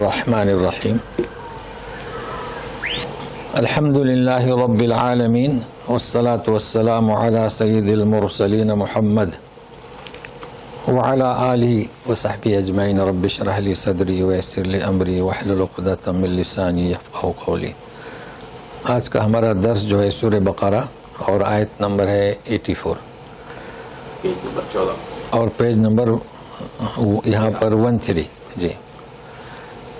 الرحمن الرحیم الحمد للہ رب العالمین والصلاة والسلام علی سید المرسلین محمد وعلی آلہ وصحبہ اجمعین رب اشرح لی صدری ویسر لی امری واحلل عقدۃ من لسانی یفقہوا قولی۔ آج کا ہمارا درس جو ہے سورہ بقرہ اور آیت نمبر ہے 84 اور پیج نمبر یہاں پر 13 جی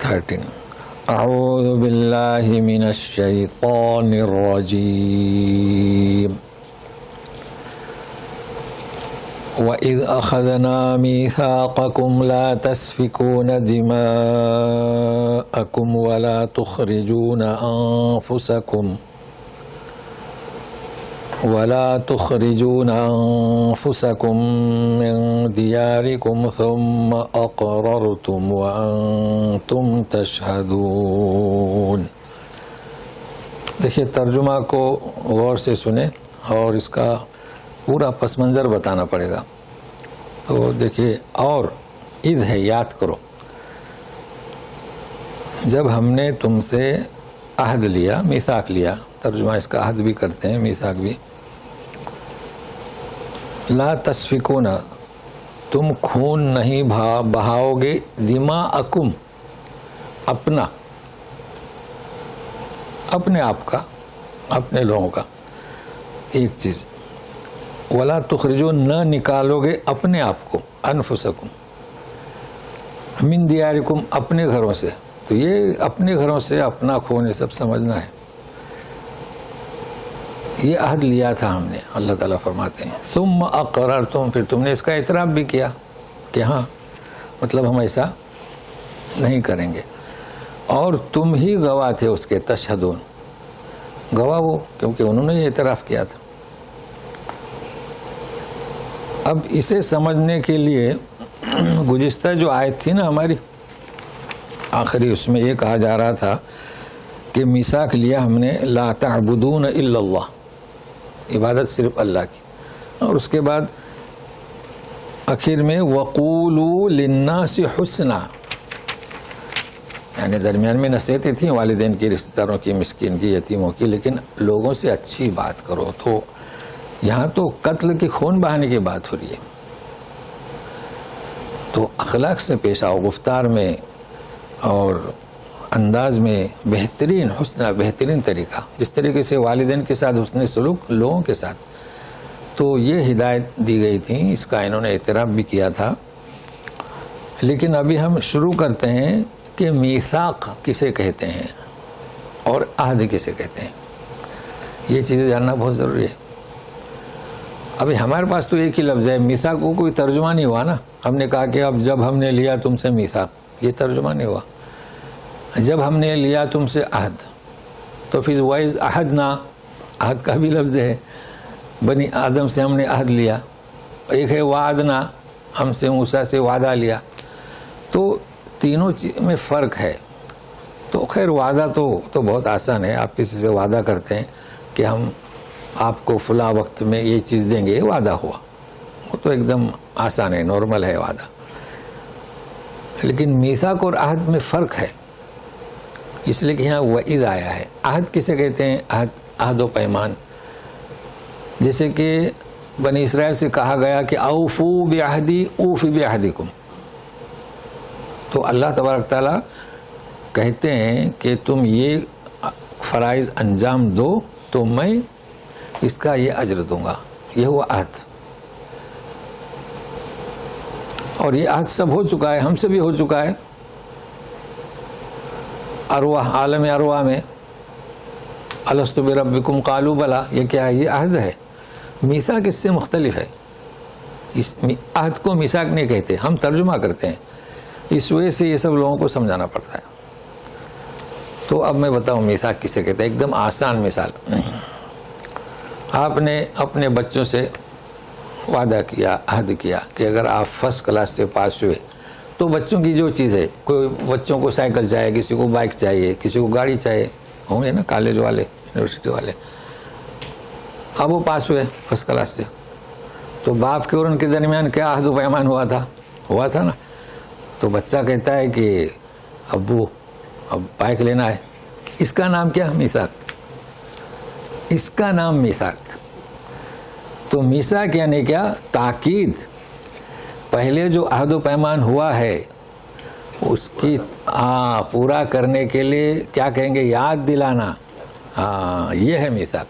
13۔ اعوذ باللہ من الشیطان الرجیم وَإِذْ أَخَذْنَا مِيثَاقَكُمْ لَا تَسْفِكُونَ دِمَاءَكُمْ وَلَا تُخْرِجُونَ أَنفُسَكُمْ مِنْ دِيَارِكُمْ ثُمَّ أَقْرَرْتُمْ وَأَنْتُمْ تَشْهَدُونَ۔ دیکھیے ترجمہ کو غور سے سنیں اور اس کا پورا پس منظر بتانا پڑے گا۔ تو دیکھیے اور اذ ہے، یاد کرو جب ہم نے تم سے عہد لیا، میثاق لیا، ترجمہ اس کا عہد بھی کرتے ہیں، میثاق بھی۔ لا تسفکون، تم خون نہیں بہاؤ گے، دماءکم، اپنا، اپنے آپ کا، اپنے لوگوں کا، ایک چیز۔ ولا تخرجون، نہ نکالو گے اپنے آپ کو، انفسکم، من دیارکم، اپنے گھروں سے۔ تو یہ اپنے گھروں سے اپنا خون یہ سب سمجھنا ہے، یہ عہد لیا تھا ہم نے، اللہ تعالیٰ فرماتے ہیں۔ ثم اقررتم، پھر تم نے اس کا اعتراف بھی کیا کہ ہاں مطلب ہم ایسا نہیں کریں گے، اور تم ہی گواہ تھے اس کے، تشہدون، گواہ وہ، کیونکہ انہوں نے یہ اعتراف کیا تھا۔ اب اسے سمجھنے کے لیے گزشتہ جو آیت تھی نا ہماری آخری، اس میں یہ کہا جا رہا تھا کہ میثاق لیا ہم نے، لا تعبدون الا اللہ، عبادت صرف اللہ کی، اور اس کے بعد آخر میں وقولوا للناس حسنا، یعنی درمیان میں نصیحتیں تھیں والدین کی، رشتہ داروں کی، مسکین کی، یتیموں کی، لیکن لوگوں سے اچھی بات کرو۔ تو یہاں تو قتل کی، خون بہانے کی بات ہو رہی ہے، تو اخلاق سے پیش آؤ، گفتار میں اور انداز میں بہترین، حسنہ، بہترین طریقہ، جس طریقے سے والدین کے ساتھ حسن سلوک، لوگوں کے ساتھ۔ تو یہ ہدایت دی گئی تھی، اس کا انہوں نے اعتراف بھی کیا تھا۔ لیکن ابھی ہم شروع کرتے ہیں کہ میثاق کسے کہتے ہیں اور عہد کسے کہتے ہیں، یہ چیزیں جاننا بہت ضروری ہے۔ ابھی ہمارے پاس تو ایک ہی لفظ ہے، میثاق کو کوئی ترجمہ نہیں ہوا نا۔ ہم نے کہا کہ اب جب ہم نے لیا تم سے میثاق، یہ ترجمہ نہیں ہوا۔ جب ہم نے لیا تم سے عہد، تو پھر وَإِذْ عَهَدْنَا، عہد کا بھی لفظ ہے، بنی آدم سے ہم نے عہد لیا۔ ایک ہے وعدنا، ہم سے موسیٰ سے وعدہ لیا۔ تو تینوں چیز میں فرق ہے۔ تو خیر وعدہ تو بہت آسان ہے، آپ کسی سے وعدہ کرتے ہیں کہ ہم آپ کو فلاں وقت میں یہ چیز دیں گے، یہ وعدہ ہوا، وہ تو ایک دم آسان ہے، نارمل ہے وعدہ۔ لیکن میثاق اور عہد میں فرق ہے، اس لیے کہ یہاں وعید آیا ہے۔ عہد کسے کہتے ہیں؟ عہد و پیمان، جیسے کہ بنی اسرائیل سے کہا گیا کہ اوفو بعہدی اوفی بعہدکم۔ تو اللہ تبارک تعالیٰ کہتے ہیں کہ تم یہ فرائض انجام دو تو میں اس کا یہ اجر دوں گا، یہ ہوا عہد۔ اور یہ عہد سب ہو چکا ہے، ہم سے بھی ہو چکا ہے، ارواح، عالم ارواح میں الست بربکم قالوا بلا، یہ کیا ہے؟ یہ عہد ہے۔ میثاق اس سے مختلف ہے، اس عہد کو میثاق نہیں کہتے، ہم ترجمہ کرتے ہیں، اس وجہ سے یہ سب لوگوں کو سمجھانا پڑتا ہے۔ تو اب میں بتاؤں میثاق کسے کہتے ہیں۔ ایک دم آسان مثال، آپ نے اپنے بچوں سے وعدہ کیا، عہد کیا کہ اگر آپ فرسٹ کلاس سے پاس ہوئے تو بچوں کی جو چیز ہے، کوئی بچوں کو سائیکل چاہیے، کسی کو بائک چاہیے، کسی کو گاڑی چاہیے، ہوں گے نا کالج والے، یونیورسٹی والے۔ اب وہ پاس ہوئے فرسٹ کلاس سے، تو باپ کے اور ان کے درمیان کیا عہد و پیمان ہوا تھا نا۔ تو بچہ کہتا ہے کہ ابو اب بائک لینا ہے. اس کا نام کیا؟ میثاق. اس کا نام میثاق. تو میثاق یعنی کیا؟ تاکید. پہلے جو عہد و پیمان ہوا ہے اس کی پورا کرنے کے لیے کیا کہیں گے؟ یاد دلانا. یہ ہے میثاق.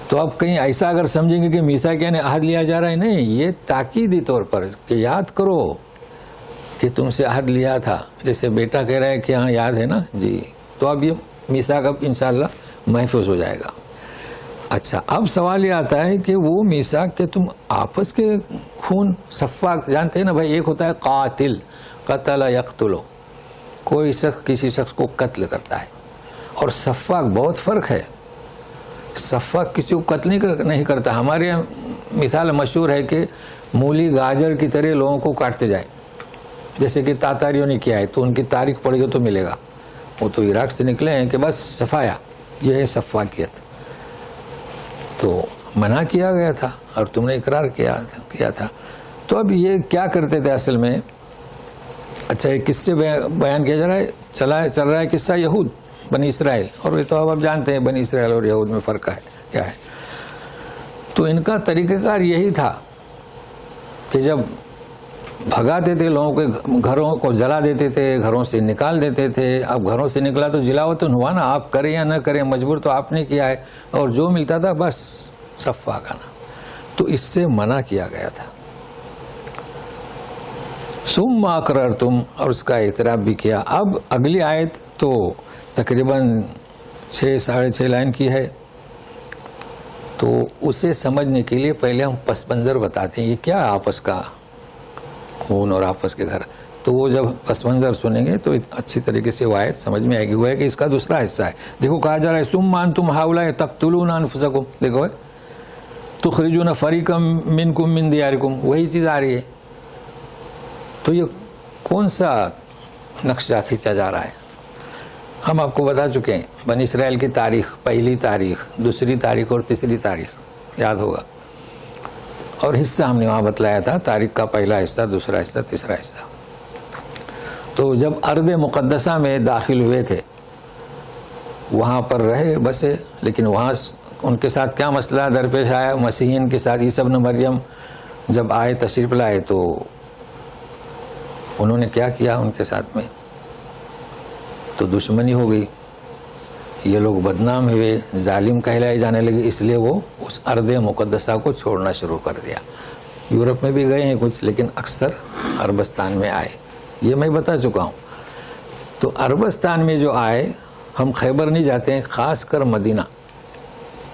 تو اب کہیں ایسا اگر سمجھیں گے کہ میثاق یعنی عہد لیا جا رہا ہے، نہیں، یہ تاکیدی طور پر کہ یاد کرو کہ تم سے عہد لیا تھا. جیسے بیٹا کہہ رہا ہے کہ ہاں یاد ہے نا جی، تو اب یہ میثاق اب انشاءاللہ محفوظ ہو جائے گا. اچھا، اب سوال یہ آتا ہے کہ وہ میثاق کہ تم آپس کے خون سفاک جانتے ہیں نا بھائی، ایک ہوتا ہے قاتل، قتل یقتل، کوئی شخص کسی شخص کو قتل کرتا ہے، اور سفاک بہت فرق ہے. سفاک کسی کو قتل نہیں کرتا. ہمارے یہاں مثال مشہور ہے کہ مولی گاجر کی طرح لوگوں کو کاٹتے جائے، جیسے کہ تاتاریوں نے کیا ہے. تو ان کی تاریخ پڑھے گا تو ملے گا، وہ تو عراق سے نکلے ہیں کہ بس صفایا. یہ ہے سفاکیت. تو منع کیا گیا تھا اور تم نے اقرار کیا تھا. تو اب یہ کیا کرتے تھے اصل میں؟ اچھا، یہ کس سے بیان کیا جا رہا ہے؟ چل رہا ہے قصہ یہود بنی اسرائیل. اور یہ تو اب آپ جانتے ہیں بنی اسرائیل اور یہود میں فرق ہے کیا ہے. تو ان کا طریقہ کار یہی تھا کہ جب بھگاتے تھے لوگوں کے گھروں کو جلا دیتے تھے، گھروں سے نکال دیتے تھے. اب گھروں سے نکلا تو جلاوطن ہوا نا، آپ کریں یا نہ کریں، مجبور تو آپ نے کیا ہے، اور جو ملتا تھا بس صفا کرنا. تو اس سے منع کیا گیا تھا. ثم اقررتم، اور اس کا اعتراف بھی کیا. اب اگلی آیت تو تقریباً 6-6.5 لائن کی ہے. تو اسے سمجھنے کے لیے پہلے ہم پس منظر بتاتے ہیں یہ کیا آپس کا خون اور آپس کے گھر. تو وہ جب پس منظر سنیں گے تو اچھی طریقے سے وہ آیت سمجھ میں آئے گی. وہ ہے کہ اس کا دوسرا حصہ ہے. دیکھو کہا جا رہا ہے ثم انتم ہؤلاء تقتلون انفسکم. دیکھو تخرجون فریقا منکم من دیارکم، وہی چیز آ رہی ہے. تو یہ کون سا نقشہ کھینچا جا رہا ہے؟ ہم آپ کو بتا چکے ہیں بنی اسرائیل کی تاریخ، پہلی تاریخ، دوسری تاریخ اور تیسری تاریخ یاد ہوگا. اور حصہ ہم نے وہاں بتلایا تھا، تاریخ کا پہلا حصہ، دوسرا حصہ، تیسرا حصہ. تو جب ارض مقدسہ میں داخل ہوئے تھے وہاں پر رہے بسے، لیکن وہاں ان کے ساتھ کیا مسئلہ درپیش آیا؟ مسیحین کے ساتھ عیسی ابن مریم جب آئے تشریف لائے تو انہوں نے کیا کیا ان کے ساتھ میں؟ تو دشمنی ہو گئی. یہ لوگ بدنام ہوئے، ظالم کہلائے جانے لگے. اس لیے وہ اس ارض مقدسہ کو چھوڑنا شروع کر دیا. یورپ میں بھی گئے ہیں کچھ، لیکن اکثر عربستان میں آئے. یہ میں بتا چکا ہوں. تو عربستان میں جو آئے، ہم خیبر نہیں جاتے ہیں، خاص کر مدینہ.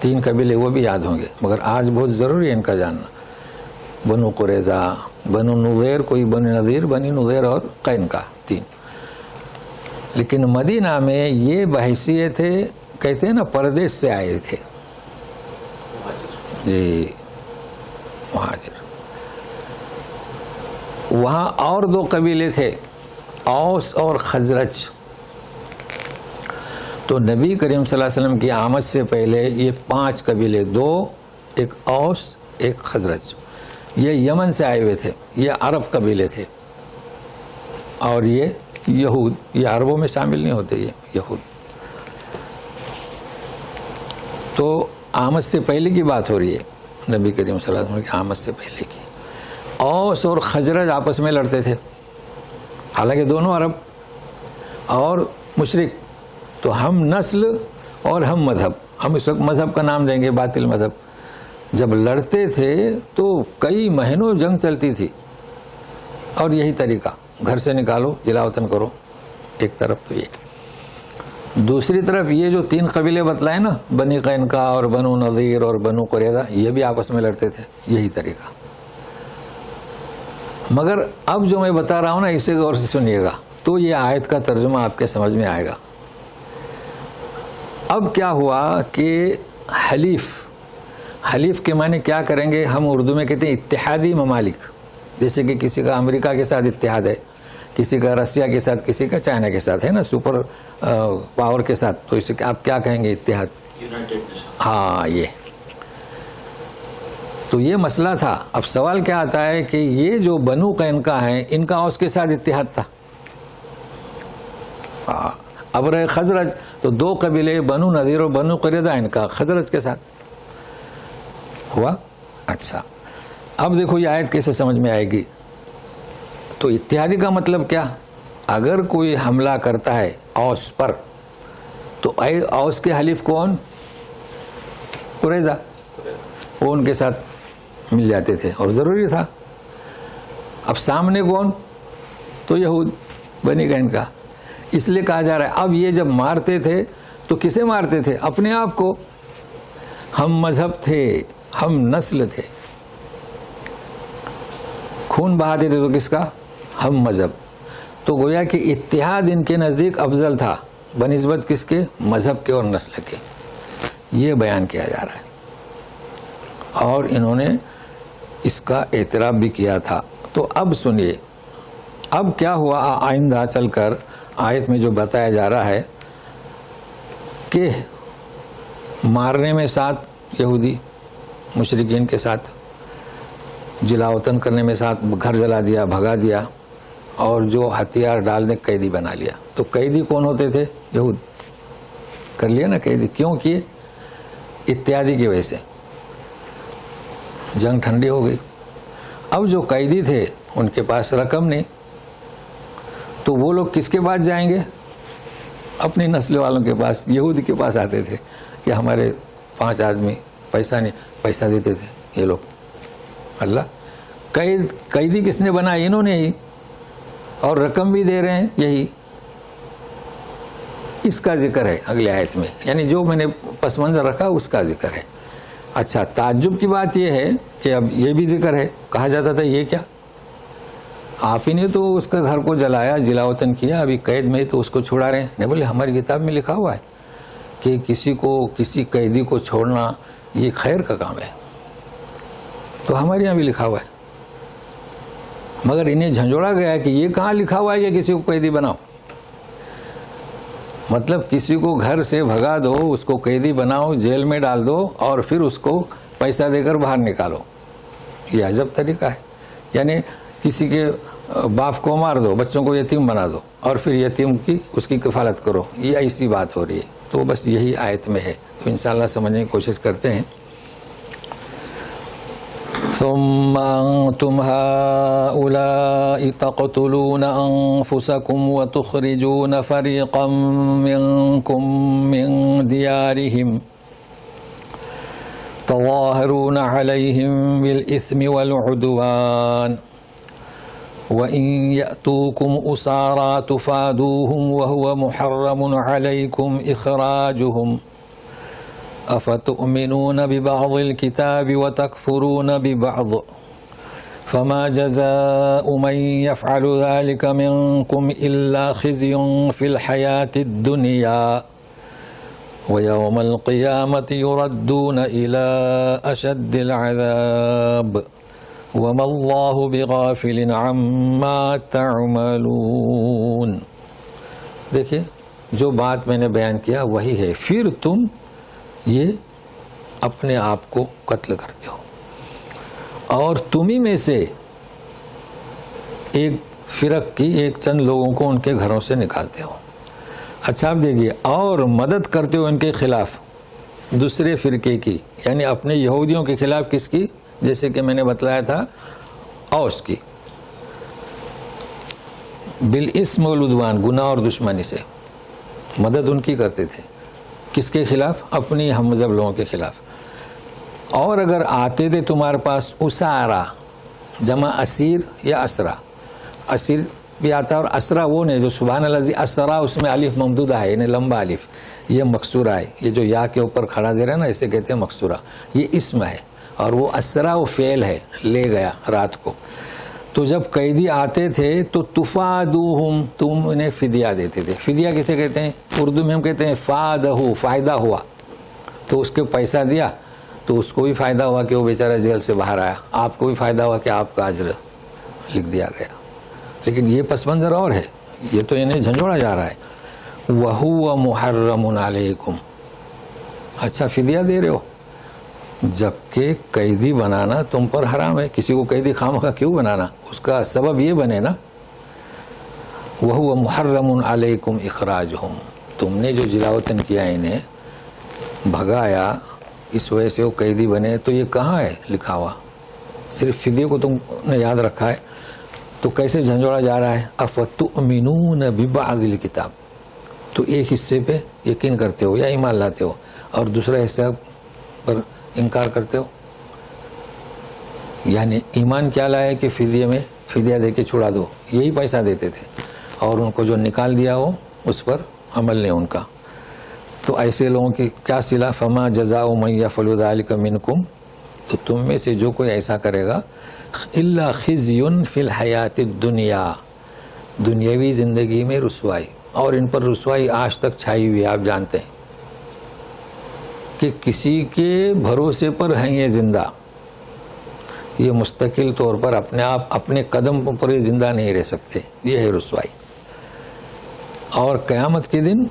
3 قبیلے وہ بھی یاد ہوں گے، مگر آج بہت ضروری ہے ان کا جاننا. بنو قریظہ، بنو نذیر، کوئی بنو نذیر، بنی نذیر اور قینقاع، 3. لیکن مدینہ میں یہ بحیثیت تھے، کہتے ہیں نا پردیش سے آئے تھے جی، مہاجر. وہاں اور 2 قبیلے تھے، اوس اور خزرج. تو نبی کریم صلی اللہ علیہ وسلم کی آمد سے پہلے یہ 5 قبیلے، 2 ایک اوس ایک خزرج، یہ یمن سے آئے ہوئے تھے. یہ عرب قبیلے تھے. اور یہ یہود، یہ عربوں میں شامل نہیں ہوتے، یہ یہود. تو آمد سے پہلے کی بات ہو رہی ہے، نبی کریم صلی اللہ علیہ وسلم کی آمد سے پہلے کی. اوس اور خزرج آپس میں لڑتے تھے، حالانکہ دونوں عرب اور مشرک. تو ہم نسل اور ہم مذہب. ہم اس وقت مذہب کا نام دیں گے باطل مذہب. جب لڑتے تھے تو کئی مہینوں جنگ چلتی تھی. اور یہی طریقہ، گھر سے نکالو، جلا وطن کرو. ایک طرف تو یہ، دوسری طرف یہ جو 3 قبیلے بتلائے نا، بنی قینقاع اور بنو نذیر اور بنو قریظہ، یہ بھی آپس میں لڑتے تھے. یہی طریقہ. مگر اب جو میں بتا رہا ہوں نا، اسے غور سے سنیے گا تو یہ آیت کا ترجمہ آپ کے سمجھ میں آئے گا. اب کیا ہوا کہ حلیف کے معنی کیا کریں گے؟ ہم اردو میں کہتے ہیں اتحادی ممالک. جیسے کہ کسی کا امریکہ کے ساتھ اتحاد ہے، کسی کا رشیا کے ساتھ، کسی کا چائنا کے ساتھ، ہے نا، سپر پاور کے ساتھ. تو اسے آپ کیا کہیں گے؟ اتحاد. ہاں، یہ تو یہ مسئلہ تھا. اب سوال کیا آتا ہے کہ یہ جو بنو قینقاع ہیں، ان کا اوس کے ساتھ اتحاد تھا. اب رہے خزرج تو دو قبیلے بنو نذیر اور بنو قریظہ ان کا خزرج کے ساتھ ہوا. اچھا اب دیکھو یہ آیت کیسے سمجھ میں آئے گی. تو اتحادی کا مطلب کیا؟ اگر کوئی حملہ کرتا ہے اوس پر تو اوس کے حلیف کون؟ قریظہ. وہ ان کے ساتھ مل جاتے تھے اور ضروری تھا. اب سامنے کون؟ تو یہود بنی گئے ان کا. اس لیے کہا جا رہا ہے اب یہ جب مارتے تھے تو کسے مارتے تھے؟ اپنے آپ کو. ہم مذہب تھے، ہم نسل تھے. خون بہاتے تھے تو کس کا؟ ہم مذہب. تو گویا کہ اتحاد ان کے نزدیک افضل تھا بنسبت کس کے؟ مذہب کے اور نسل کے. یہ بیان کیا جا رہا ہے اور انہوں نے اس کا اعتراف بھی کیا تھا. تو اب سنیے اب کیا ہوا آئندہ چل کر آیت میں جو بتایا جا رہا ہے کہ مارنے میں ساتھ یہودی مشرکین کے ساتھ، جلا وطن کرنے میں ساتھ، گھر جلا دیا، بھگا دیا اور جو ہتھیار ڈالنے قیدی بنا لیا. تو قیدی کون ہوتے تھے؟ یہود. کر لیا نا قیدی. کیوں کیے؟ اتحادی کی وجہ سے. جنگ ٹھنڈی ہو گئی. اب جو قیدی تھے ان کے پاس رقم نہیں تو وہ لوگ کس کے پاس جائیں گے؟ اپنی نسل والوں کے پاس، یہود کے پاس آتے تھے کہ ہمارے 5 آدمی پیسہ نہیں، پیسہ دیتے تھے یہ لوگ. اللہ قیدی کس نے بنایا؟ انہوں نے ہی. اور رقم بھی دے رہے ہیں یہی. اس کا ذکر ہے اگلے آیت میں، یعنی جو میں نے پس منظر رکھا اس کا ذکر ہے. اچھا تعجب کی بات یہ ہے کہ اب یہ بھی ذکر ہے. کہا جاتا تھا یہ کیا؟ آپ ہی نے تو اس کا گھر کو جلایا، جلا وطن کیا، ابھی قید میں تو اس کو چھڑا رہے ہیں. نہیں بولے ہماری کتاب میں لکھا ہوا ہے کہ کسی قیدی کو چھوڑنا یہ خیر کا کام ہے. تو ہمارے یہاں بھی لکھا ہوا ہے. مگر انہیں جھنجھوڑا گیا ہے کہ یہ کہاں لکھا ہوا ہے کہ کسی کو قیدی بناؤ. مطلب کسی کو گھر سے بھگا دو، اس کو قیدی بناؤ، جیل میں ڈال دو اور پھر اس کو پیسہ دے کر باہر نکالو. یہ عجب طریقہ ہے. یعنی کسی کے باپ کو مار دو، بچوں کو یتیم بنا دو اور پھر یتیم کی اس کی کفالت کرو. یہ ایسی بات ہو رہی ہے. تو بس یہی آیت میں ہے. تو انشاءاللہ سمجھنے کی کوشش کرتے ہیں. ثم أنتم هؤلاء تقتلون أنفسكم وتخرجون فريقا منكم من ديارهم تظاهرون عليهم بالإثم والعدوان وإن يأتوكم أسارى تفادوهم وهو محرم عليكم إخراجهم أفتؤمنون ببعض الكتاب وتكفرون ببعض فما جزاء من يفعل ذلك منكم إلا خزي في الحياة الدنيا ويوم القيامة يردون إلى أشد العذاب وما الله بغافل عما تعملون. دیکھیں جو بات میں نے بیان کیا وہی ہے. پھر تم یہ اپنے آپ کو قتل کرتے ہو اور تمہیں میں سے ایک فرق کی ایک چند لوگوں کو ان کے گھروں سے نکالتے ہو. اچھا آپ دیکھیے اور مدد کرتے ہو ان کے خلاف دوسرے فرقے کی، یعنی اپنے یہودیوں کے خلاف. کس کی؟ جیسے کہ میں نے بتلایا تھا اوس کی. بالاسم والعدوان، گناہ اور دشمنی سے مدد ان کی کرتے تھے. کس کے خلاف؟ اپنی ہم مذہب لوگوں کے خلاف. اور اگر آتے تھے تمہارے پاس اسارا، جمع اسیر یا اسرا. اسیر بھی آتا ہے اور اسرا وہ نہیں جو سبحان اللہ اسرا اس میں الف ممدودہ ہے، یعنی لمبا الف. یہ مکسورہ ہے. یہ جو یا کے اوپر کھڑا زیر ہے نا اسے کہتے ہیں مکسورہ. یہ اسم ہے اور وہ اسرا وہ فعل ہے، لے گیا رات کو. تو جب قیدی آتے تھے تو تفادوہم، تم انہیں فدیہ دیتے تھے. فدیہ کسے کہتے ہیں؟ اردو میں ہم کہتے ہیں فادہ، فائدہ ہوا. تو اس کو پیسہ دیا تو اس کو بھی فائدہ ہوا کہ وہ بیچارہ جیل سے باہر آیا. آپ کو بھی فائدہ ہوا کہ آپ کا اجر لکھ دیا گیا. لیکن یہ پس منظر اور ہے. یہ تو انہیں جھنجھوڑا جا رہا ہے. وَهُوَ مُحَرَّمٌ عَلَيْكُمْ. اچھا فدیہ دے رہے ہو جبکہ قیدی بنانا تم پر حرام ہے. کسی کو قیدی خامخواہ کیوں بنانا؟ اس کا سبب یہ بنے نا وَهُوَ مُحَرَّمٌ عَلَيْكُمْ إِخْرَاجُهُمْ، تم نے جو جلاوطن کیا انہیں بھگایا اس وجہ سے وہ قیدی بنے، تو یہ کہاں ہے لکھا ہوا؟ صرف فدیے کو تم نے یاد رکھا ہے، تو کیسے جھنجھوڑا جا رہا ہے؟ اَفَتُؤْمِنُونَ بِبَعْضِ الْكِتَابِ، تو ایک حصے پہ یقین کرتے ہو یا ایمان لاتے ہو اور دوسرا حصہ پر انکار کرتے ہو. یعنی ایمان کیا لائے کہ فدیے میں فدیہ دے کے چھڑا دو، یہی پیسہ دیتے تھے، اور ان کو جو نکال دیا ہو اس پر عمل نہیں ان کا. تو ایسے لوگوں کی کیا صلہ؟ فما جزاء من یفعل ذلک منکم، تو تم میں سے جو کوئی ایسا کرے گا الا خزی فی الحیات الدنیا، دنیاوی زندگی میں رسوائی، اور ان پر رسوائی آج تک چھائی ہوئی ہے. آپ جانتے ہیں کہ کسی کے بھروسے پر ہیں یہ زندہ، یہ مستقل طور پر اپنے آپ اپنے قدم پر یہ زندہ نہیں رہ سکتے، یہ ہے رسوائی. اور قیامت کے دن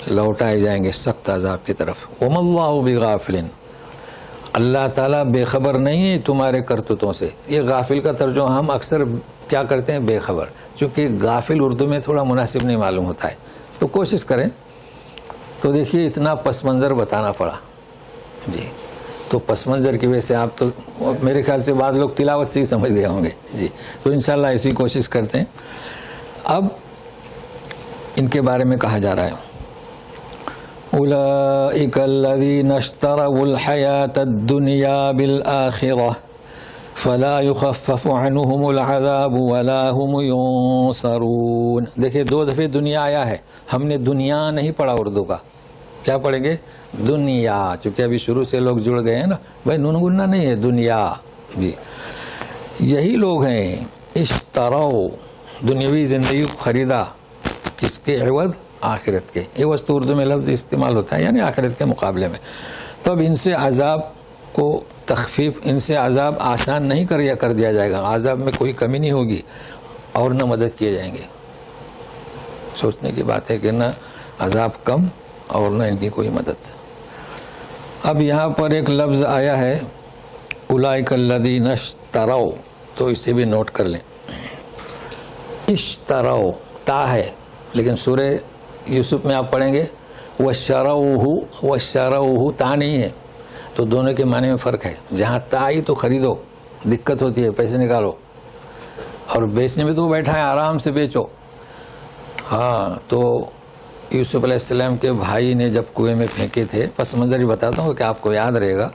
لوٹائے جائیں گے سخت عذاب کی طرف. وَمَا اللَّهُ بِغَافِلٍ، اللہ تعالیٰ بے خبر نہیں ہے تمہارے کرتوتوں سے. یہ غافل کا ترجمہ ہم اکثر کیا کرتے ہیں؟ بے خبر، چونکہ غافل اردو میں تھوڑا مناسب نہیں معلوم ہوتا ہے، تو کوشش کریں. تو دیکھیے اتنا پس منظر بتانا پڑا جی. تو پس منظر کی وجہ سے آپ تو میرے خیال سے بعض لوگ تلاوت سے ہی سمجھ گئے ہوں گے جی. تو انشاءاللہ ایسی کوشش کرتے ہیں. اب ان کے بارے میں کہا جا رہا ہے اولئک الذین اشتروا الحیاة الدنیا بالآخرہ فلا يخفف عنهم العذاب ولا هم ينصرون. دیکھیں دو دفعے دنیا آیا ہے، ہم نے دنیا نہیں پڑھا اردو کا، کیا پڑھیں گے؟ دنیا، چونکہ ابھی شروع سے لوگ جڑ گئے ہیں نا بھائی، نون گننا نہیں ہے، دنیا جی. یہی لوگ ہیں اشتروا، دنیاوی زندگی کو خریدا، کس کے عوض؟ آخرت کے. عوض تو اردو میں لفظ استعمال ہوتا ہے یعنی آخرت کے مقابلے میں. تب ان سے عذاب کو تخفیف، ان سے عذاب آسان نہیں کر دیا جائے گا، عذاب میں کوئی کمی نہیں ہوگی، اور نہ مدد کیے جائیں گے. سوچنے کی بات ہے کہ نہ عذاب کم اور نہ ان کی کوئی مدد. اب یہاں پر ایک لفظ آیا ہے اولئک الذین اشتروا، تو اسے بھی نوٹ کر لیں. اشتروا تا ہے، لیکن سورہ یوسف میں آپ پڑھیں گے وَشَرَوْهُ تا نہیں ہے، تو دونوں کے معنی میں فرق ہے. جہاں تا آئی تو خریدو، دقت ہوتی ہے، پیسے نکالو، اور بیچنے میں تو بیٹھا ہے آرام سے بیچو. ہاں تو یوسف علیہ السلام کے بھائی نے جب کنویں میں پھینکے تھے، پس منظر ہی بتاتا ہوں کہ آپ کو یاد رہے گا،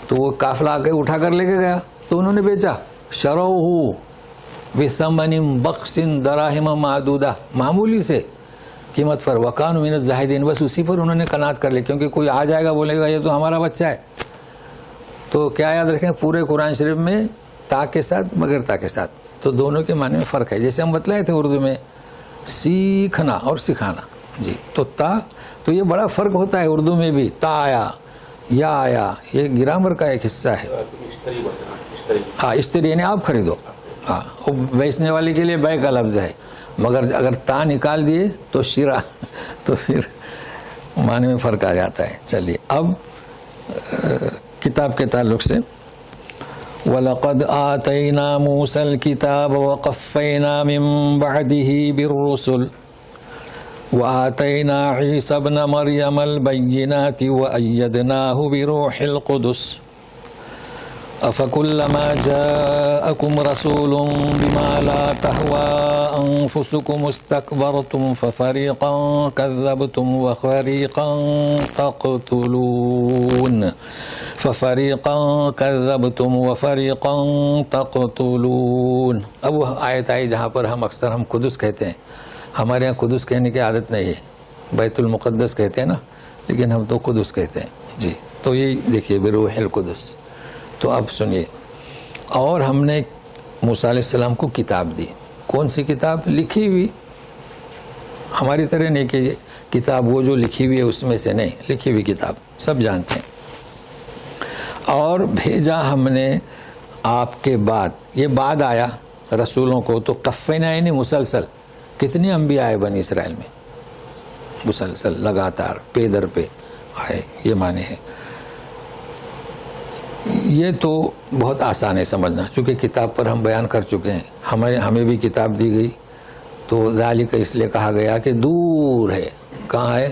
تو وہ قافلہ آ کے اٹھا کر لے کے گیا، تو انہوں نے بیچا. شَرَوْهُ بِثَمَنٍ بَخْسٍ دَرَاهِمَ مَعْدُودَةٍ، معمولی سے قیمت پر. وَكَانُوا مِنَ الزَّاهِدِينَ، بس اسی پر انہوں نے قناعت کر لی، کیونکہ کوئی آ جائے گا بولے گا یہ تو ہمارا بچہ ہے. تو کیا یاد رکھیں، پورے قرآن شریف میں تا کے ساتھ مگر تا کے ساتھ، تو دونوں کے معنی میں فرق ہے. جیسے ہم بتلائے تھے اردو میں سیکھنا اور سکھانا جی، تو تا، تو یہ بڑا فرق ہوتا ہے اردو میں بھی. تا آیا یا آیا، یہ گرامر کا ایک حصہ ہے. ہاں اشتری یعنی آپ خریدو، ہاں وہ بیچنے والے کے لیے بے کا لفظ ہے، مگر اگر تا نکال دیے تو شرا، تو پھر معنی میں فرق آ جاتا ہے. چلیے اب کتاب کے تعلق سے وَلَقَدْ آتَيْنَا مُوسَى الْكِتَابَ وَقَفَّيْنَا مِن بَعْدِهِ بِالرُّسُلِ وَآتَيْنَا عِيسَى ابْنَ مَرْيَمَ الْبَيِّنَاتِ وَأَيَّدْنَاهُ بِرُوحِ الْقُدُسِ أَفَكُلَّمَا جَاءَكُمْ رَسُولٌ بِمَا لَا تَهْوَىٰ أَنفُسُكُمُ اسْتَكْبَرْتُمْ فَفَرِيقًا كَذَّبْتُمْ وَفَرِيقًا تَقْتُلُونَ فَفَرِيقًا كَذَّبْتُمْ وَفَرِيقًا تَقْتُلُونَ. اب وہ آیت آئی جہاں پر ہم اکثر قدس کہتے ہیں، ہمارے یہاں قدس کہنے کی عادت نہیں ہے، بیت المقدس کہتے ہیں نا، لیکن ہم تو قدس کہتے ہیں جی. تو یہ دیکھیے بروح القدس. تو اب سنیے، اور ہم نے موسیٰ علیہ السلام کو کتاب دی. کون سی کتاب؟ لکھی ہوئی، ہماری طرح نہیں کہ کتاب وہ جو لکھی ہوئی ہے اس میں سے نہیں، لکھی ہوئی کتاب سب جانتے ہیں. اور بھیجا ہم نے آپ کے بعد، یہ بعد آیا رسولوں کو، تو قفینا یعنی مسلسل. کتنے انبیاء آئے بنی اسرائیل میں؟ مسلسل لگاتار پے در پہ آئے، یہ معنی ہے. یہ تو بہت آسان ہے سمجھنا، چونکہ کتاب پر ہم بیان کر چکے ہیں. ہمیں بھی کتاب دی گئی تو ذالک اس لیے کہا گیا کہ دور ہے. کہاں ہے؟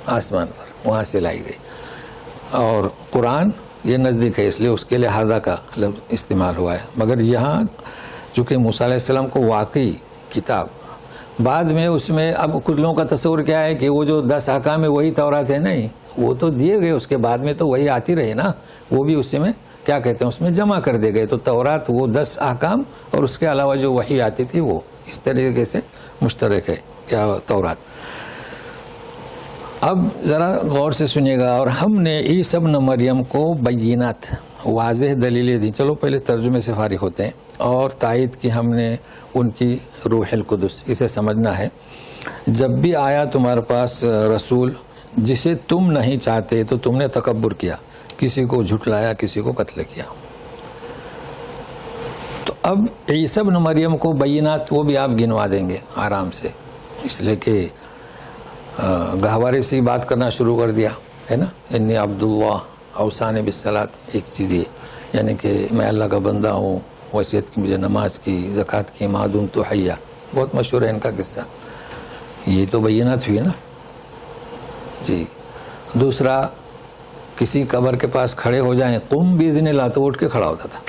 آسمان پر، وہاں سے لائی گئی. اور قرآن یہ نزدیک ہے، اس لیے اس کے لیے ہذا کا لفظ استعمال ہوا ہے. مگر یہاں چونکہ موسیٰ علیہ السلام کو واقعی کتاب، بعد میں اس میں اب کچھ لوگوں کا تصور کیا ہے کہ وہ جو 10 احکام ہے وہی تورات ہے. نہیں، وہ تو دیے گئے، اس کے بعد میں تو وہی آتی رہی نا، وہ بھی اس میں کیا کہتے ہیں، اس میں جمع کر دے گئے. تو تورات وہ 10 احکام اور اس کے علاوہ جو وحی آتی تھی وہ اس طریقے سے مشترک ہے کیا تورات. اب ذرا غور سے سنیے گا. اور ہم نے عیسی ابن مریم کو بینات، واضح دلیلیں دی. چلو پہلے ترجمے سے فارغ ہوتے ہیں. اور تائید کی ہم نے ان کی روح القدس. اسے سمجھنا ہے جب بھی آیا تمہارے پاس رسول جسے تم نہیں چاہتے تو تم نے تکبر کیا، کسی کو جھٹلایا، کسی کو قتل کیا. تو اب عیسی ابن مریم کو بینات وہ بھی آپ گنوا دیں گے آرام سے، اس لیے کہ گہوارے سے بات کرنا شروع کر دیا ہے نا. انی عبداللہ اوصانی بالصلاۃ، ایک چیز یہ یعنی کہ میں اللہ کا بندہ ہوں، وصیت کی مجھے نماز کی، زکوٰۃ کی، ما دمت حیا، بہت مشہور ہے ان کا قصہ. یہ تو بینات ہوئی نا جی. دوسرا، کسی قبر کے پاس کھڑے ہو جائیں، قم باذن اللہ، تو اٹھ کے کھڑا ہوتا تھا،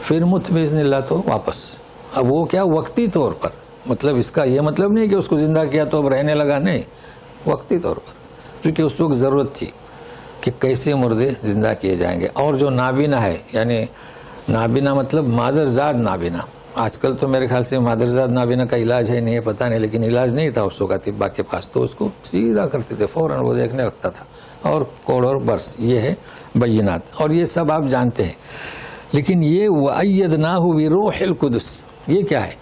پھر مت باذن اللہ تو واپس. اب وہ کیا وقتی طور پر، مطلب اس کا یہ مطلب نہیں کہ اس کو زندہ کیا تو اب رہنے لگا، نہیں، وقتی طور پر، کیونکہ اس وقت ضرورت تھی کہ کیسے مردے زندہ کیے جائیں گے. اور جو نابینا ہے، یعنی نابینا مطلب مادرزاد نابینا، آج کل تو میرے خیال سے مادرزاد نابینا کا علاج ہے، نہیں ہے پتہ نہیں، لیکن علاج نہیں تھا اس وقت طبا کے پاس، تو اس کو سیدھا کرتے تھے، فوراً وہ دیکھنے لگتا تھا. اور کوڑ اور برس، یہ ہے بینات، اور یہ سب آپ جانتے ہیں. لیکن یہ وَأَيَّدْنَاهُ بِرُوحِ الْقُدُسِ، یہ کیا ہے؟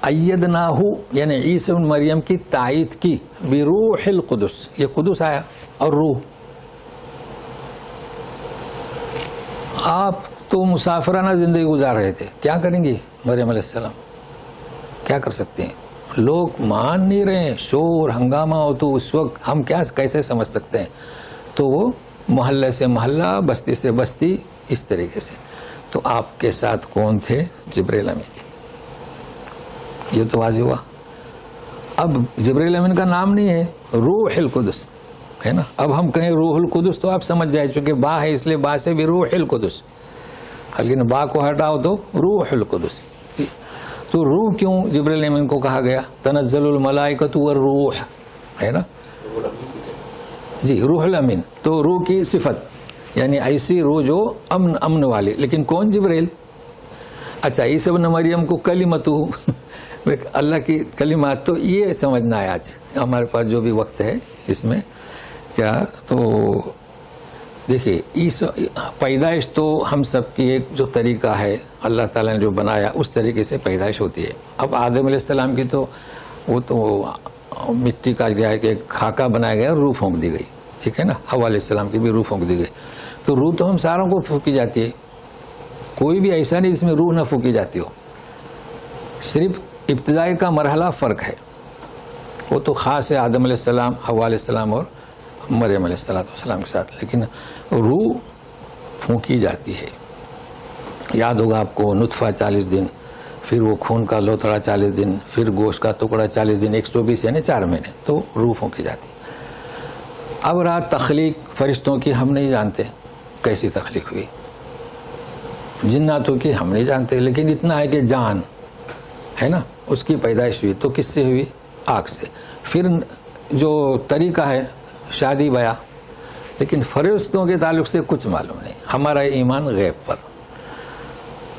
ایدناہ یعنی عیسی ابن مریم کی تائید کی، بروح القدس، یہ قدس آیا اور روح. آپ تو مسافرانہ زندگی گزار رہے تھے، کیا کریں گی مریم علیہ السلام؟ کیا کر سکتے ہیں؟ لوگ مان نہیں رہے ہیں، شور ہنگامہ ہو تو اس وقت ہم کیسے سمجھ سکتے ہیں؟ تو وہ محلے سے محلہ، بستی سے بستی، اس طریقے سے. تو آپ کے ساتھ کون تھے؟ جبریل امین. یہ تو واضح ہوا. اب جبریل امین کا نام نہیں ہے، روح القدس ہے نا. اب ہم کہیں روح القدس تو آپ سمجھ جائے، چونکہ با ہے اس لیے با سے بھی روح القدس، لیکن با کو ہٹاؤ تو روح القدس. تو روح کیوں جبریل امین کو کہا گیا؟ تنزل الملائکۃ والروح ہے نا جی، روح الامین. تو روح کی صفت یعنی ایسی روح جو امن والی. لیکن کون؟ جبریل. اچھا، عیسی ابن مریم کو کلمتہ، اللہ کی کلمات. تو یہ سمجھنا ہے آج ہمارے پاس جو بھی وقت ہے اس میں کیا. تو دیکھیے، پیدائش تو ہم سب کی ایک جو طریقہ ہے اللہ تعالیٰ نے جو بنایا اس طریقے سے پیدائش ہوتی ہے. اب آدم علیہ السلام کی تو وہ تو مٹی کا گیا ہے کہ ایک خاکہ بنایا گیا، روح پھونک دی گئی، ٹھیک ہے نا. حوا علیہ السلام کی بھی روح پھونک دی گئی. تو روح تو ہم ساروں کو پھونکی جاتی ہے، کوئی بھی ایسا نہیں جس میں روح نہ پھونکی جاتی ہو. صرف ابتدائی کا مرحلہ فرق ہے، وہ تو خاص ہے آدم علیہ السلام، حوا علیہ السلام اور مریم علیہ السلام کے ساتھ. لیکن روح پھونکی جاتی ہے. یاد ہوگا آپ کو، نطفہ 40 دن، پھر وہ خون کا لوتھڑا 40 دن، پھر گوشت کا ٹکڑا 40 دن، 120 یعنی 4 مہینے. تو روح پھونکی جاتی. اب رات تخلیق فرشتوں کی ہم نہیں جانتے کیسی تخلیق ہوئی، جناتوں کی ہم نہیں جانتے، لیکن اتنا ہے کہ جان ہے نا، اس کی پیدائش ہوئی. تو کس سے ہوئی؟ آگ سے. پھر جو طریقہ ہے شادی بیاہ، لیکن فرشتوں کے تعلق سے کچھ معلوم نہیں، ہمارا ایمان غیب پر.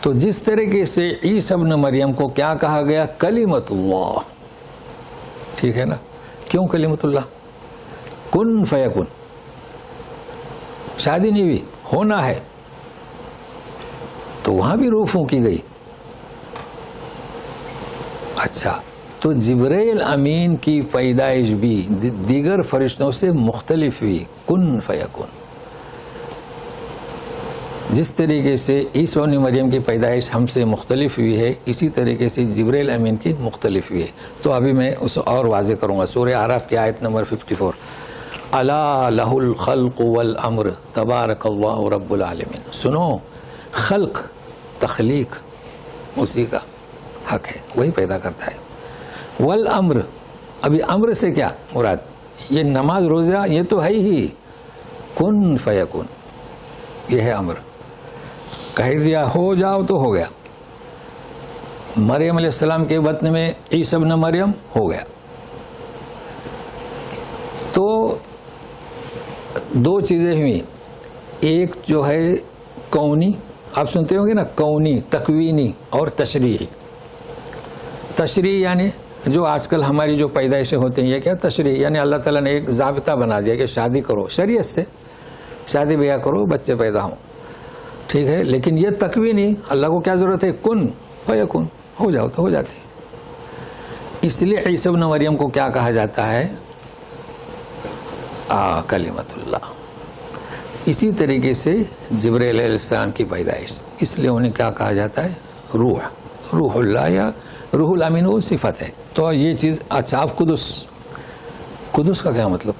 تو جس طریقے سے عیسی ابن مریم کو کیا کہا گیا؟ کلمت اللہ، ٹھیک ہے نا. کیوں کلمت اللہ؟ کن فیکن، شادی نہیں ہوئی، ہونا ہے. تو وہاں بھی روح پھونکی گئی. اچھا، تو جبریل امین کی پیدائش بھی دیگر فرشتوں سے مختلف ہوئی، کن فیکن. جس طریقے سے عیسی ابن مریم کی پیدائش ہم سے مختلف ہوئی ہے، اسی طریقے سے جبریل امین کی مختلف ہوئی ہے. تو ابھی میں اسے اور واضح کروں گا. سورہ اعراف کی آیت نمبر 54، الا لہ الخلق والامر تبارک اللہ رب العالمین. سنو، خلق، تخلیق اسی کا، حق ہے وہی پیدا کرتا ہے. والامر، ابھی امر سے کیا مراد؟ یہ نماز روزہ یہ تو ہے ہی، کن فیکون یہ ہے امر. کہہ دیا ہو جاؤ تو ہو گیا. مریم علیہ السلام کے بطن میں عیسی ابن مریم ہو گیا. تو دو چیزیں ہوئی، ایک جو ہے کونی، آپ سنتے ہوں گے نا، کونی، تکوینی اور تشریعی. تشریعی یعنی جو آج کل ہماری جو پیدائشیں ہوتی ہیں، یہ کیا تشریعی یعنی اللہ تعالیٰ نے ایک ضابطہ بنا دیا کہ شادی کرو، شریعت سے شادی بیاہ کرو، بچے پیدا ہوں، ٹھیک ہے. لیکن یہ تکوینی، اللہ کو کیا ضرورت ہے؟ کن فیکون، ہو جاؤ تو ہو جاتے. اس لیے عیسی ابن مریم کو کیا کہا جاتا ہے؟ کلمت اللہ. اسی طریقے سے جبرائیل علیہ السلام کی پیدائش، اس لیے انہیں کیا کہا جاتا ہے؟ روح، روح اللہ یا روح الامین، وہ صفت ہے. تو یہ چیز. اچھا اب قدس، قدس کا کیا مطلب؟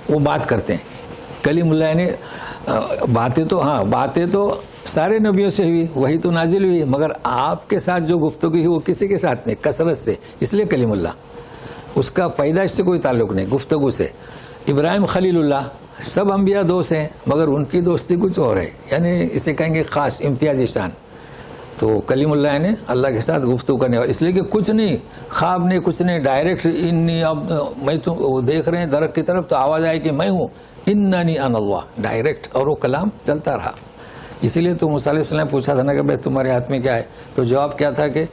وہ بات کرتے ہیں کلیم اللہ نے. باتیں تو ہاں باتیں تو سارے نبیوں سے ہوئی، وہی تو نازل ہوئی، مگر آپ کے ساتھ جو گفتگو ہوئی وہ کسی کے ساتھ نہیں، کثرت سے، اس لیے کلیم اللہ. اس کا پیدائش سے کوئی تعلق نہیں، گفتگو سے. ابراہیم خلیل اللہ، سب انبیاء دوست ہیں مگر ان کی دوستی کچھ اور ہے، یعنی اسے کہیں گے خاص امتیازی شان. تو کلیم اللہ نے اللہ کے ساتھ گفتگو کرنے والا، اس لیے کہ کچھ نہیں، خواب نہیں، کچھ نہیں، ڈائریکٹ انی، اب میں تو وہ دیکھ رہے ہیں درخت کی طرف تو آواز آئی کہ میں ہوں، اننی انا اللہ، ڈائریکٹ، اور وہ کلام چلتا رہا. اسی لیے تو موسیٰ علیہ السلام نے پوچھا تھا نا کہ بھائی تمہارے ہاتھ میں کیا ہے؟ تو جواب کیا تھا کہ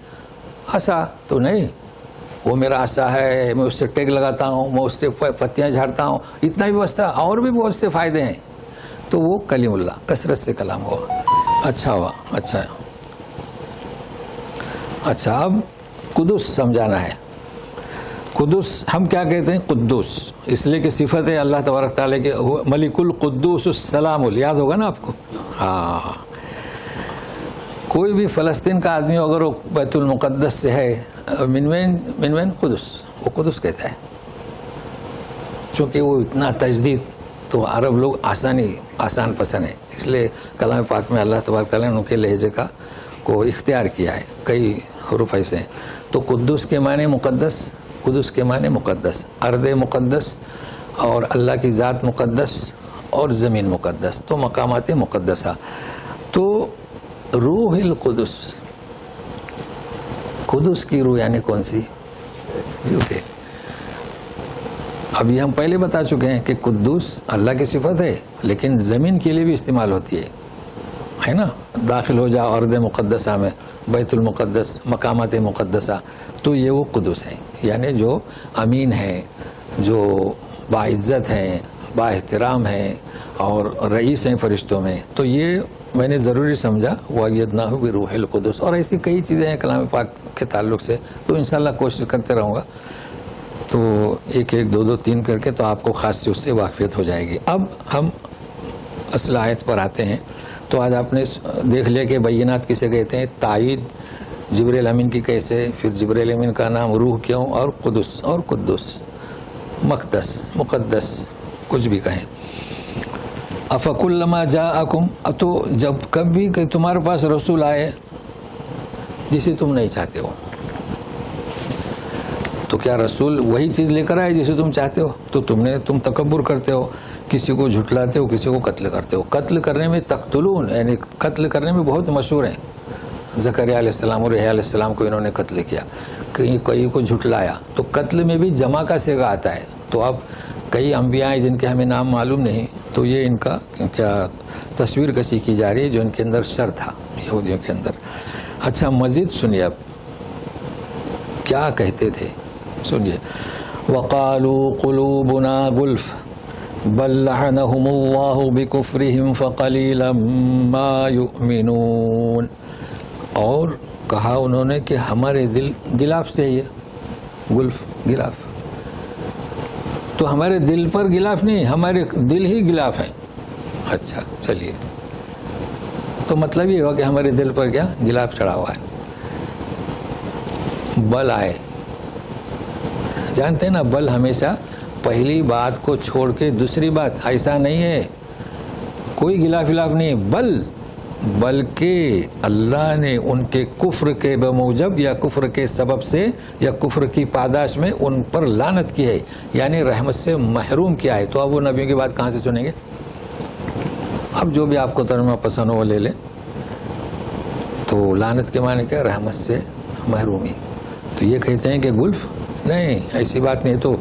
عصا. تو نہیں، وہ میرا عصا ہے، میں اس سے ٹیگ لگاتا ہوں، میں اس سے پتیاں جھاڑتا ہوں، اتنا بھی بس تھا، اور بھی بہت سے فائدے ہیں. تو وہ کلیم اللہ، کثرت سے کلام ہوا. اچھا ہوا. اچھا اب قدس سمجھانا ہے. قدس ہم کیا کہتے ہیں؟ قدوس، اس لیے کہ صفت ہے اللہ تبارک تعالیٰ کے، ملک القدوس السلام، یاد ہوگا نا آپ کو. ہاں، کوئی بھی فلسطین کا آدمی اگر وہ بیت المقدس سے ہے، منوین قدس، وہ قدس کہتا ہے. چونکہ وہ اتنا تجدید، تو عرب لوگ آسان پسند ہے، اس لیے کلام پاک میں اللہ تبارک تعالیٰ نے ان کے لہجے کو اختیار کیا ہے. کئی حروف ایسے ہیں. تو قدس کے معنی مقدس، قدس کے معنی مقدس، ارض مقدس، اور اللہ کی ذات مقدس، اور زمین مقدس، تو مقامات مقدسہ. تو روح القدس، قدس کی روح یعنی کون سی؟ ابھی ہم پہلے بتا چکے ہیں کہ قدوس اللہ کی صفت ہے، لیکن زمین کے لیے بھی استعمال ہوتی ہے نا. داخل ہو جاؤ ارض مقدسہ میں، بیت المقدس، مقامات مقدسہ، تو یہ وہ قدس ہیں، یعنی جو امین ہیں، جو باعزت ہیں، با احترام ہیں، اور رئیس ہیں فرشتوں میں. تو یہ میں نے ضروری سمجھا، وَأَيَّدْنَاهُ بِرُوحِ الْقُدُسِ. اور ایسی کئی چیزیں ہیں کلام پاک کے تعلق سے، تو انشاءاللہ کوشش کرتے رہوں گا. تو ایک دو تین کر کے تو آپ کو خاص سے اس سے واقفیت ہو جائے گی. اب ہم اصل آیت پر آتے ہیں. تو آج آپ نے دیکھ لیا کہ بینات کسے کہتے ہیں، تائید جبرائیل امین کی کیسے، پھر جبرائیل امین کا نام روح کیوں، اور قدس اور قدس، مقدس، مقدس، کچھ بھی کہیں. افکلما جاءکم، تو جب کبھی کہ تمہارے پاس رسول آئے جسے تم نہیں چاہتے ہو، تو کیا رسول وہی چیز لے کر آئے جسے تم چاہتے ہو؟ تو تم تکبر کرتے ہو، کسی کو جھٹلاتے ہو، کسی کو قتل کرتے ہو. قتل کرنے میں تقتلون، یعنی قتل کرنے میں بہت مشہور ہیں. زکریا علیہ السلام اور یحییٰ علیہ السلام کو انہوں نے قتل کیا، کئی کو جھٹلایا. تو قتل میں بھی جمع کا صیغہ آتا ہے. تو اب کئی انبیاء ہیں جن کے ہمیں نام معلوم نہیں، تو یہ ان کا کیا تصویر کشی کی جا رہی ہے جو ان کے اندر شر تھا یہودیوں کے اندر. اچھا مزید سنیے اب کیا کہتے تھے، سنیے. وقالوا قلوبنا غلف بل لعنهم الله بكفرهم فقليلا ما يؤمنون. اور کہا انہوں نے کہ ہمارے دل غلاف سے ہی ہے، غلف غلاف. تو ہمارے دل پر غلاف نہیں، ہمارے دل ہی غلاف ہیں. اچھا چلیے، تو مطلب یہ ہوا کہ ہمارے دل پر کیا غلاف چڑھا ہوا ہے. بل آئے، جانتے ہیں نا، بل ہمیشہ پہلی بات کو چھوڑ کے دوسری بات، ایسا نہیں ہے، کوئی غلاف نہیں. بل بلکہ اللہ نے ان کے کفر کے بموجب یا کفر کے سبب سے یا کفر کی پاداش میں ان پر لعنت کی ہے، یعنی رحمت سے محروم کیا ہے۔ تو اب وہ نبیوں کی بات کہاں سے سنیں گے؟ اب جو بھی آپ کو ترجمہ پسند ہو وہ لے لیں۔ تو لعنت کے معنی کیا؟ رحمت سے محرومی۔ تو یہ کہتے ہیں کہ گلف نہیں، ایسی بات نہیں۔ تو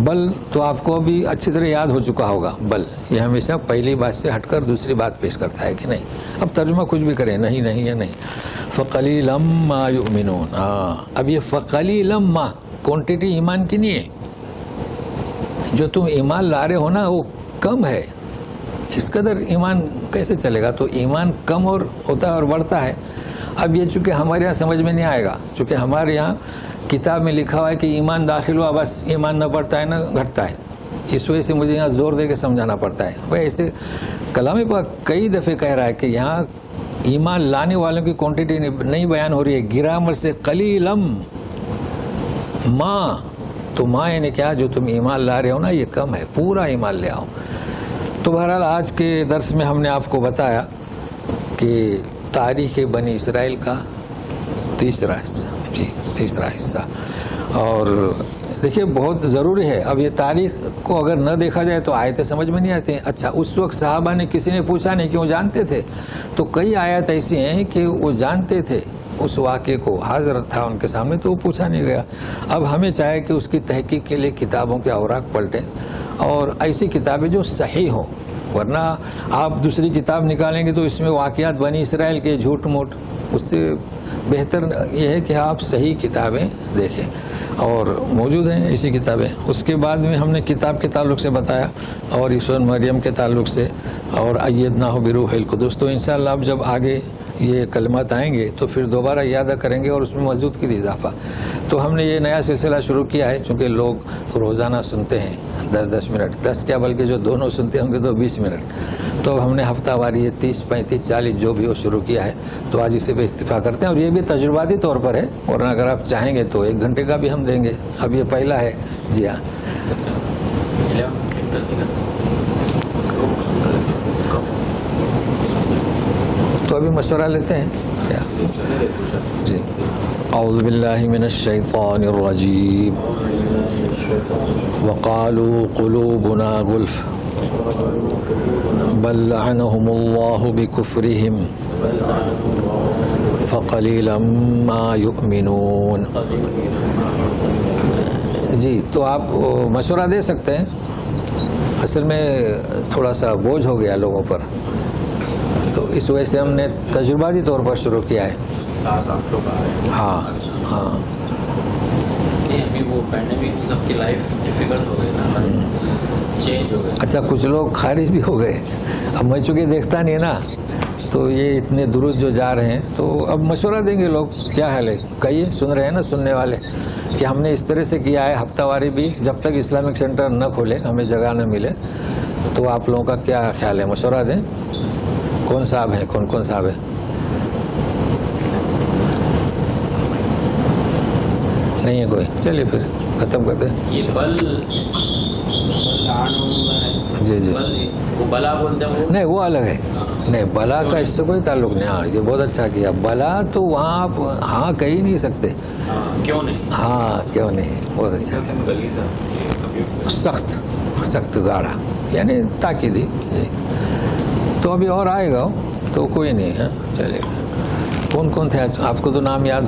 بل تو آپ کو ابھی اچھی طرح یاد ہو چکا ہوگا، بل یہ ہمیشہ پہلی بات سے ہٹ کر دوسری بات پیش کرتا ہے کہ نہیں۔ اب ترجمہ کچھ بھی کریں، نہیں نہیں یا نہیں۔ فَقَلِيلًا مَا يُؤْمِنُونَ، اب یہ فَقَلِيلًا مَا کوانٹٹی ایمان کی نہیں ہے، جو تم ایمان لا رہے ہو نا وہ کم ہے، اس قدر ایمان کیسے چلے گا؟ تو ایمان کم اور ہوتا ہے اور بڑھتا ہے۔ اب یہ چونکہ ہمارے یہاں سمجھ میں نہیں آئے گا، چونکہ ہمارے یہاں کتاب میں لکھا ہوا ہے کہ ایمان داخل ہوا بس ایمان نہ بڑھتا ہے نہ گھٹتا ہے، اس وجہ سے مجھے یہاں زور دے کے سمجھانا پڑتا ہے۔ وہ ایسے کلام پاک کئی دفعے کہہ رہا ہے کہ یہاں ایمان لانے والوں کی کوانٹٹی نہیں بیان ہو رہی ہے، گرامر سے قلیلم ما، تو ما یعنی کیا؟ جو تم ایمان لا رہے ہو نا یہ کم ہے، پورا ایمان لے آؤ۔ تو بہرحال آج کے درس میں ہم نے آپ کو بتایا کہ تاریخ بنی اسرائیل کا تیسرا حصہ، اور دیکھیے بہت ضروری ہے۔ اب یہ تاریخ کو اگر نہ دیکھا جائے تو آیتیں سمجھ میں نہیں آتی ہیں۔ اچھا، اس وقت صحابہ نے کسی نے پوچھا نہیں کہ وہ جانتے تھے، تو کئی آیت ایسی ہیں کہ وہ جانتے تھے اس واقعے کو، حاضر تھا ان کے سامنے، تو وہ پوچھا نہیں گیا۔ اب ہمیں چاہے کہ اس کی تحقیق کے لیے کتابوں کے اوراق پلٹیں اور ایسی کتابیں جو صحیح ہوں، ورنہ آپ دوسری کتاب نکالیں گے تو اس میں واقعات بنی اسرائیل کے جھوٹ موٹ، اس سے بہتر یہ ہے کہ آپ صحیح کتابیں دیکھیں، اور موجود ہیں ایسی کتابیں۔ اس کے بعد میں ہم نے کتاب کے تعلق سے بتایا اور عیسی مریم کے تعلق سے، اور ایدناہ بروح القدس۔ تو انشاءاللہ اب جب آگے یہ کلمات آئیں گے تو پھر دوبارہ یاد کریں گے اور اس میں مزید کی اضافہ۔ تو ہم نے یہ نیا سلسلہ شروع کیا ہے، چونکہ لوگ روزانہ سنتے ہیں 10-10 منٹ، 10 کیا بلکہ جو دونوں سنتے ہوں گے تو 20 منٹ، تو ہم نے ہفتہ واری یہ 30، 35، 40 جو بھی وہ شروع کیا ہے۔ تو آج اسے بھی اکتفا کرتے ہیں، اور یہ بھی تجرباتی طور پر ہے، ورنہ اگر آپ چاہیں گے تو 1 گھنٹے کا بھی ہم دیں گے۔ اب یہ پہلا ہے۔ جی ہاں، تو ابھی مشورہ لیتے ہیں کیا؟ جی، اعوذ باللہ من الشیطان الرجیم، وقالوا قلوبنا غلف بل لعنهم اللہ بکفرہم فقلیلا ما یؤمنون۔ جی، تو آپ مشورہ دے سکتے ہیں، اصل میں تھوڑا سا بوجھ ہو گیا لوگوں پر، تو اس وجہ سے ہم نے تجرباتی طور پر شروع کیا ہے۔ ہاں ہاں، ابھی وہ پینڈیمک سب کی لائف ڈیفیکلٹ ہو گئی نا، چینج ہو گئی۔ اچھا، کچھ لوگ خارج بھی ہو گئے، اب میں چونکہ دیکھتا نہیں نا، تو یہ اتنے درود جو جا رہے ہیں، تو اب مشورہ دیں گے لوگ، کیا حال ہے؟ کہیے، سن رہے ہیں نا سننے والے، کہ ہم نے اس طرح سے کیا ہے ہفتہ واری بھی، جب تک اسلامک سینٹر نہ کھولے، ہمیں جگہ نہ ملے، تو آپ لوگوں کا کیا خیال ہے؟ مشورہ دیں۔ کون صاحب ہیں؟ کون صاحب ہیں؟ نہیں ہے کوئی؟ چلیے پھر ختم کر دیں۔ یہ بل جی جی، وہ بلا بولتے ہیں، نہیں وہ الگ ہے، نہیں بلا کا اس سے کوئی تعلق نہیں۔ ہاں، یہ بہت اچھا کیا، بلا تو وہاں آپ ہاں کہہ ہی نہیں سکتے، کیوں نہیں؟ ہاں کیوں نہیں، بہت اچھا، سخت گاڑا یعنی تاکیدی۔ تو ابھی اور آئے گا تو کوئی نہیں ہے۔ چلے، کون تھے آپ کو تو نام یاد